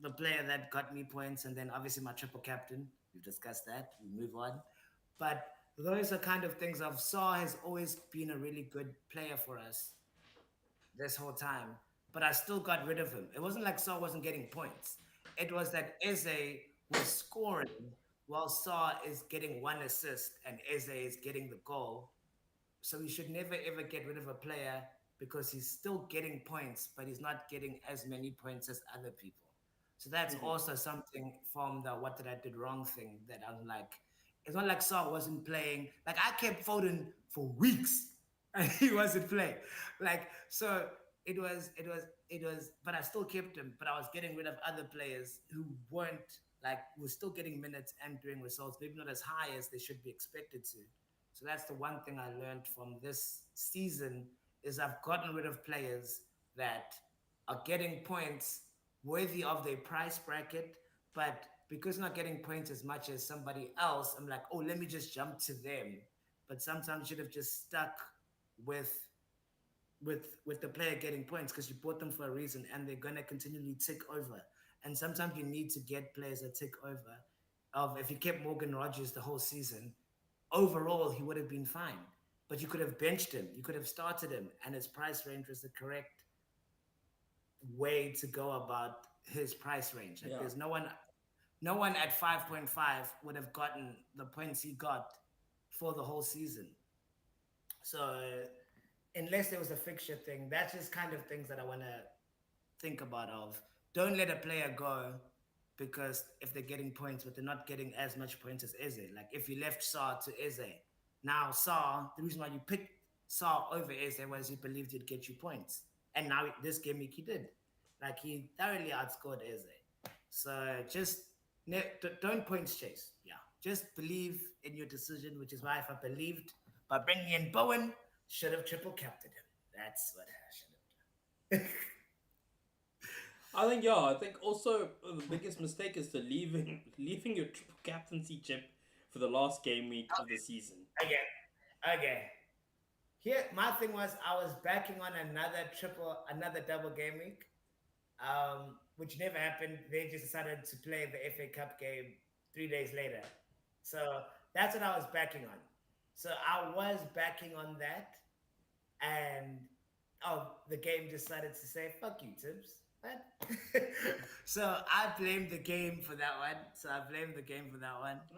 the player that got me points, and then obviously my triple captain. We've discussed that. We move on. But those are kind of things of Saw has always been a really good player for us this whole time, but I still got rid of him. It wasn't like Saw wasn't getting points. It was that Eze was scoring while Saw is getting one assist and Eze is getting the goal. So we should never ever get rid of a player because he's still getting points, but he's not getting as many points as other people. So that's Mm-hmm. also something from the what did I did wrong thing that I'm like, it's not like Saul wasn't playing. Like I kept Foden for weeks and he wasn't playing. Like so but I still kept him, but I was getting rid of other players who weren't like were still getting minutes and doing results, maybe not as high as they should be expected to. So that's the one thing I learned from this season is I've gotten rid of players that are getting points worthy of their price bracket, but because not getting points as much as somebody else, I'm like, oh, let me just jump to them. But sometimes you should have just stuck with with the player getting points because you bought them for a reason and they're gonna continually tick over. And sometimes you need to get players that tick over. Of if you kept Morgan Rogers the whole season, overall he would have been fine. But you could have benched him, you could have started him, and his price range was the correct way to go about his price range. Like yeah. there's no one at 5.5 would have gotten the points he got for the whole season. So unless there was a fixture thing, that's just kind of things that I want to think about of don't let a player go because if they're getting points but they're not getting as much points as Eze. Like if you left Saar to Eze, now Saar, the reason why you picked Saar over Eze was you believed he'd get you points. And now this game week he did. Like he thoroughly outscored Eze. So just don't points chase. Yeah. Just believe in your decision, which is why if I believed by bringing in Bowen, should have triple captained him. That's what I should have done. I think yeah. I think also the biggest mistake is to leaving your triple captaincy chip for the last game week of the season. Okay. Here, my thing was I was backing on another double game week, which never happened. They just decided to play the FA Cup game 3 days later. So that's what I was backing on. So I was backing on that, and the game decided to say "fuck you, Tibbs." What? So I blamed the game for that one.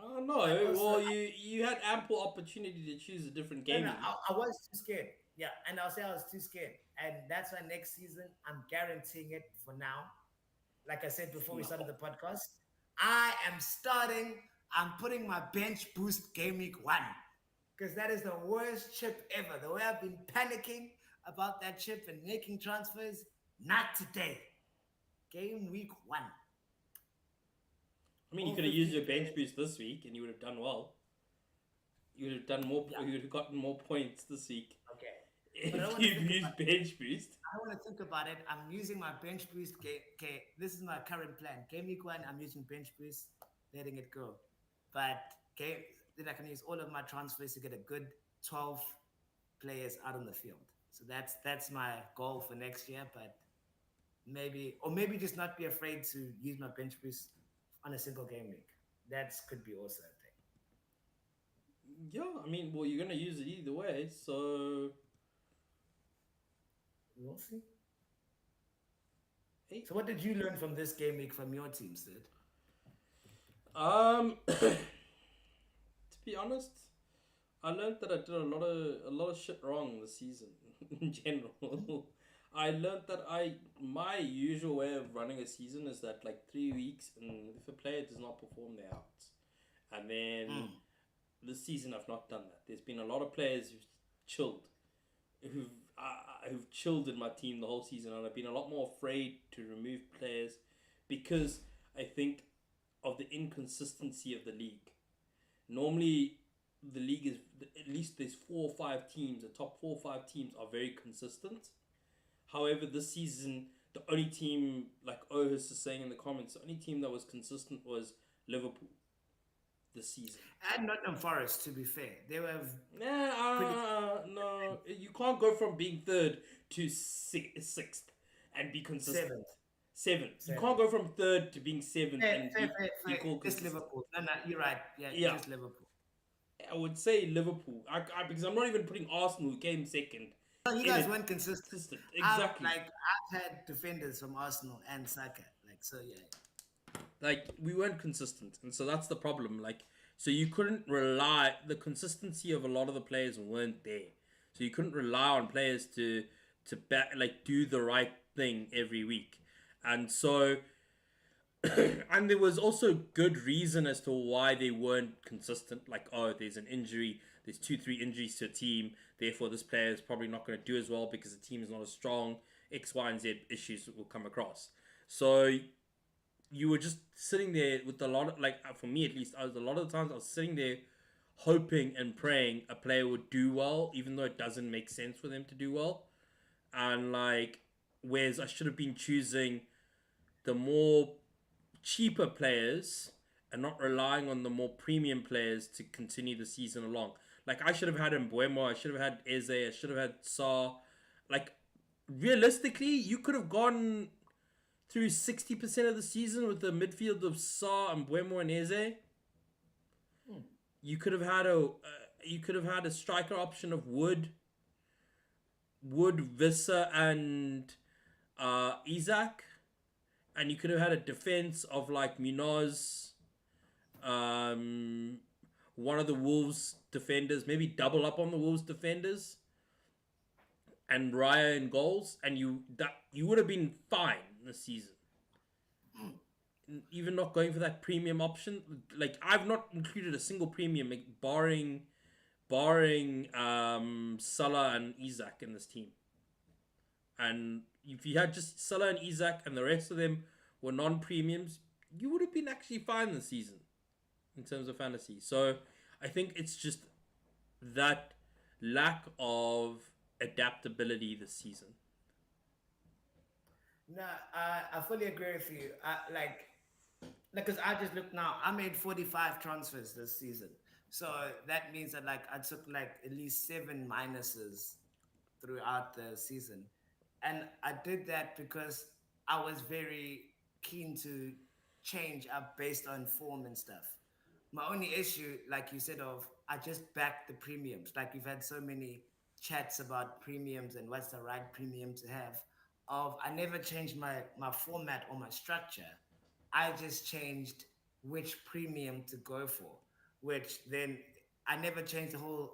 Oh no! But also, Well, you had ample opportunity to choose a different no, game no, week. I was too scared. Yeah, and I'll say I was too scared, and that's why next season I'm guaranteeing it for now. Like I said before we No. started the podcast, I am starting. I'm putting my bench boost game week one because that is the worst chip ever. The way I've been panicking about that chip and making transfers, not today. Game week one, I mean, you all could have used 15 your bench players. boost this week, and you would have done well. You would have done more. Yeah, You would have gotten more points this week okay. But I don't If want to you've think about used bench boost. I don't want to think about it. I'm using my bench boost. Okay, this is my current plan. Game week one, I'm using bench boost, letting it go. But game then I can use all of my transfers to get a good 12 players out on the field. So that's my goal for next year. But maybe just not be afraid to use my bench boost on a single game week. That could be also a thing. Yeah, I mean, well, you're gonna use it either way. So, We'll see. hey, So what did you learn from this game week from your team, Sid? to be honest, I learned that I did a lot of shit wrong this season in general. I learned that my usual way of running a season is that like 3 weeks, and if a player does not perform, they're out. And then Mm. this season I've not done that. There's been a lot of players who've chilled, who've chilled in my team the whole season, and I've been a lot more afraid to remove players because I think of the inconsistency of the league. Normally, the league is at least there's 4 or 5 teams. The top 4 or 5 teams are very consistent. However, this season, the only team, like Ohus is saying in the comments, the only team that was consistent was Liverpool this season. And Nottingham Forest, to be fair, they were pretty No, you can't go from being third to sixth and be consistent. seventh. Seventh, you can't Seventh. go from third to being seventh Fair, and fair, be fair, fair. equal Just consistent. Liverpool. No, no, you're right. Yeah, Yeah, just Liverpool. I would say Liverpool. Because I'm not even putting Arsenal, who came second, Well, you in guys it. weren't consistent. Consistent, I've exactly. like I've had defenders from Arsenal and Saka. Like so, yeah. Like we weren't consistent, and so that's the problem. Like, so you couldn't rely the consistency of a lot of the players weren't there. So you couldn't rely on players like do the right thing every week, and so and there was also good reason as to why they weren't consistent. Like, oh, there's an injury, there's 2, 3 injuries to a team, therefore this player is probably not going to do as well because the team is not as strong. X, Y, and Z issues will come across. So you were just sitting there with a lot of like for me at least, I was a lot of the times I was sitting there hoping and praying a player would do well, even though it doesn't make sense for them to do well. And like, whereas I should have been choosing the more cheaper players and not relying on the more premium players to continue the season along. Like I should have had Mbuemo, I should have had Eze, I should have had Sa. Like realistically, you could have gone through 60% of the season with the midfield of Sa and Mbuemo and Eze. Hmm. You could have had a striker option of Wood, Vissa, and Isaac, and you could have had a defense of like Munoz, um, one of the Wolves defenders, maybe double up on the Wolves defenders, and Raya in goals, and you would have been fine this season. Even not going for that premium option, like I've not included a single premium, like, barring Salah and Isaac in this team. And if you had just Salah and Isaac and the rest of them were non-premiums, you would have been actually fine this season in terms of fantasy. So I think it's just that lack of adaptability this season. No, I fully agree with you. Because I just look now. I made 45 transfers this season, so that means that like I took like at least 7 minuses throughout the season, and I did that because I was very keen to change up based on form and stuff. My only issue, like you said, of I just backed the premiums. Like we've had so many chats about premiums and what's the right premium to have. Of I never changed my format or my structure. I just changed which premium to go for, which then I never changed the whole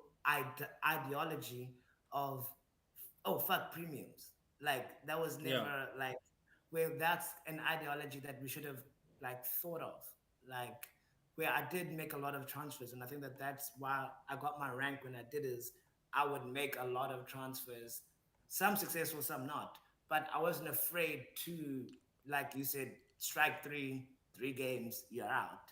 ideology of oh fuck premiums. Like that was Yeah, never like well that's an ideology that we should have like thought of. Like where I did make a lot of transfers, and I think that that's why I got my rank when I did is I would make a lot of transfers, some successful, some not, but I wasn't afraid to, like you said, strike three games, you're out.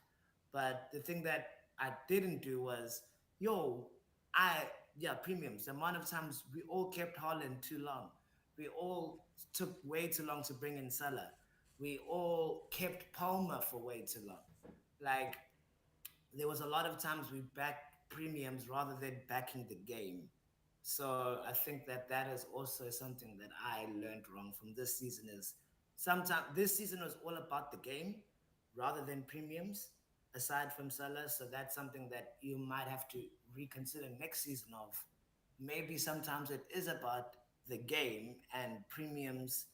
But the thing that I didn't do was, yo, I yeah, premiums. The amount of times we all kept Holland too long. We all took way too long to bring in Salah. We all kept Palmer for way too long. Like there was a lot of times we backed premiums rather than backing the game. So I think that that is also something that I learned wrong from this season is sometimes this season was all about the game rather than premiums aside from Salah. So that's something that you might have to reconsider next season of maybe sometimes it is about the game and premiums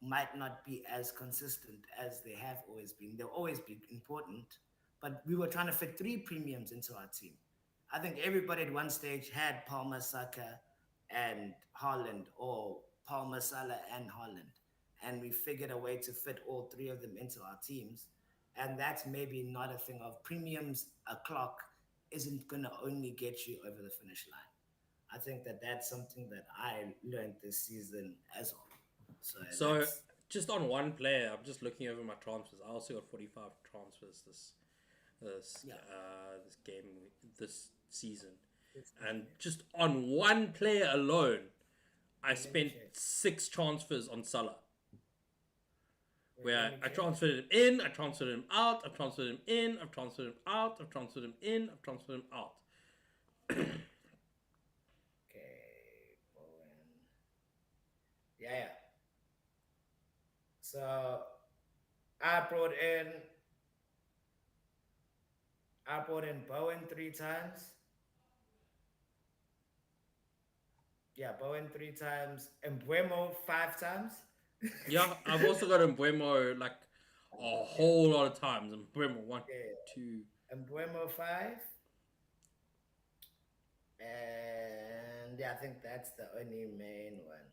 might not be as consistent as they have always been. They'll always be important, but we were trying to fit three premiums into our team. I think everybody at one stage had Palmer, Saka, and Holland, or Palmer, Salah, and Holland. And we figured a way to fit all three of them into our teams. And that's maybe not a thing of premiums. A clock isn't going to only get you over the finish line. I think that that's something that I learned this season as well. So So that's just on one player, I'm just looking over my transfers. I also got 45 transfers yeah. this game this season, This and season, just on one player alone, I yeah. Let me spent check. 6 transfers on Salah. Wait, let Where me I check. transferred him in, I transferred him out, I've transferred him in, I've transferred him out, I've transferred him in, I've transferred him out. Okay, Bowen. Yeah, yeah. So I brought in I brought in Bowen three times. Yeah, Bowen three times and Buemo five times. Yeah, I've also got Mbuemo like a Yeah, whole lot of times. Mbuemo one, yeah. two. And Buemo five. And yeah, I think that's the only main one.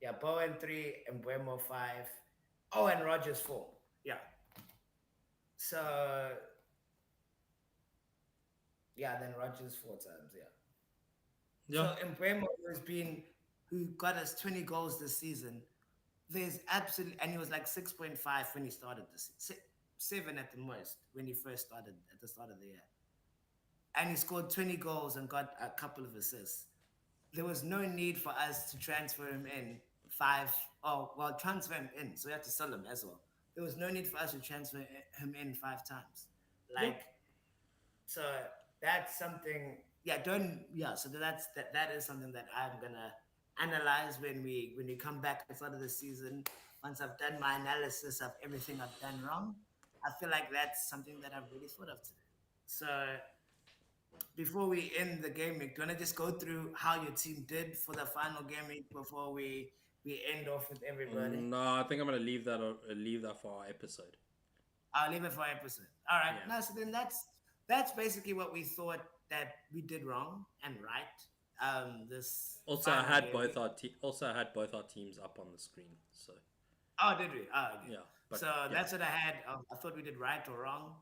Yeah, Bowen three and Buemo five. Oh, and Rogers four. Yeah. So yeah, then Rogers four times. Yeah. Yeah, So Embuemo has been who got us 20 goals this season. There's absolutely and he was like 6.5 when he started this seven at the most when he first started at the start of the year. And he scored 20 goals and got a couple of assists. There was no need for us to transfer him in five. Oh, well, transfer him in. So we had to sell him as well. There was no need for us to transfer him in five times. yeah. Like, so that's something. Yeah, don't. Yeah, so that is something that I'm gonna analyze when we come back at the start of the season. Once I've done my analysis of everything I've done wrong, I feel like that's something that I've really thought of today. So before we end the game week, do you want to just go through how your team did for the final game week before we end off with everybody? No, I think I'm gonna leave that for our episode. I'll leave it for episode. All right. Yeah. No, so then that's basically what we thought that we did wrong and right. This Also, final game week. I had both our teams up on the screen. So Oh, did we? Oh, okay. yeah, but So yeah. that's what I had. I thought we did right or wrong.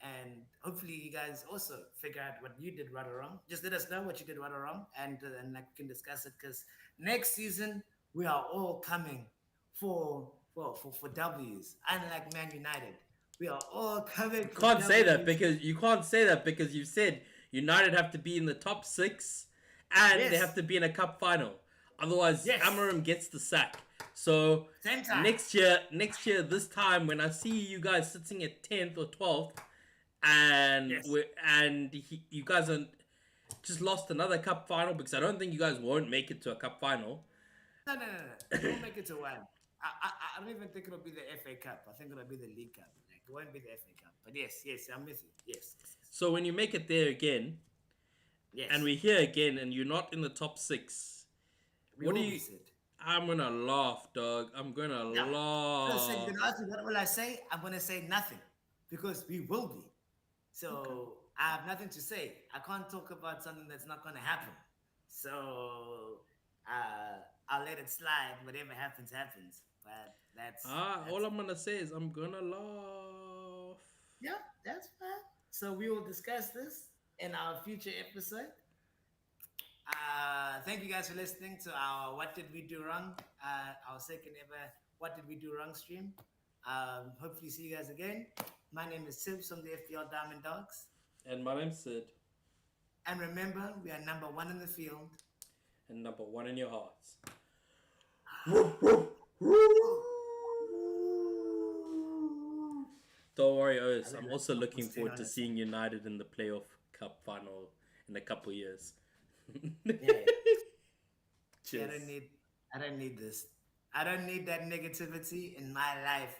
And hopefully you guys also figure out what you did right or wrong. Just let us know what you did right or wrong, and like we can discuss it. Because next season we are all coming for W's. Unlike Man United, we are all coming You for can't say that W's. because you said United have to be in the top 6 and they Yes, have to be in a cup final. Otherwise, yes. Amarim gets the sack. So Same time. next year, this time when I see you guys sitting at 10th or 12th, and Yes. you guys are just lost another cup final because I don't think you guys won't make it to a cup final. No, no, no, no. We won't make it to one. I don't even think it'll be the FA Cup. I think it'll be the League Cup. Like it won't be the FA Cup. But yes, yes, I'm with you. Yes, yes, So when you make it there again, yes. and Yes. we're here again, and you're not in the top 6, We what do will be you? Sid. I'm gonna laugh, dog. I'm gonna Yeah. So Sid, you're laugh. gonna ask me what will I say? I'm gonna say nothing because we will be. Okay. So I have nothing to say. I can't talk about something that's not gonna happen. So I'll let it slide. Whatever happens, happens. But All that's I'm gonna say is I'm gonna laugh. yeah, that's fine. So we will discuss this in our future episode. Thank you guys for listening to our What Did We Do Wrong? Our second ever What Did We Do Wrong stream. Hopefully see you guys again. My name is Tibbs from the FPL Diamond Dogs. And my name's Sid. And remember, we are number one in the field. And number one in your hearts. Don't worry, I Otis. really I'm like also looking almost 10 forward on to that. seeing United in the playoff cup final in a couple years. Yeah. See, Cheers. I don't need this. I don't need that negativity in my life.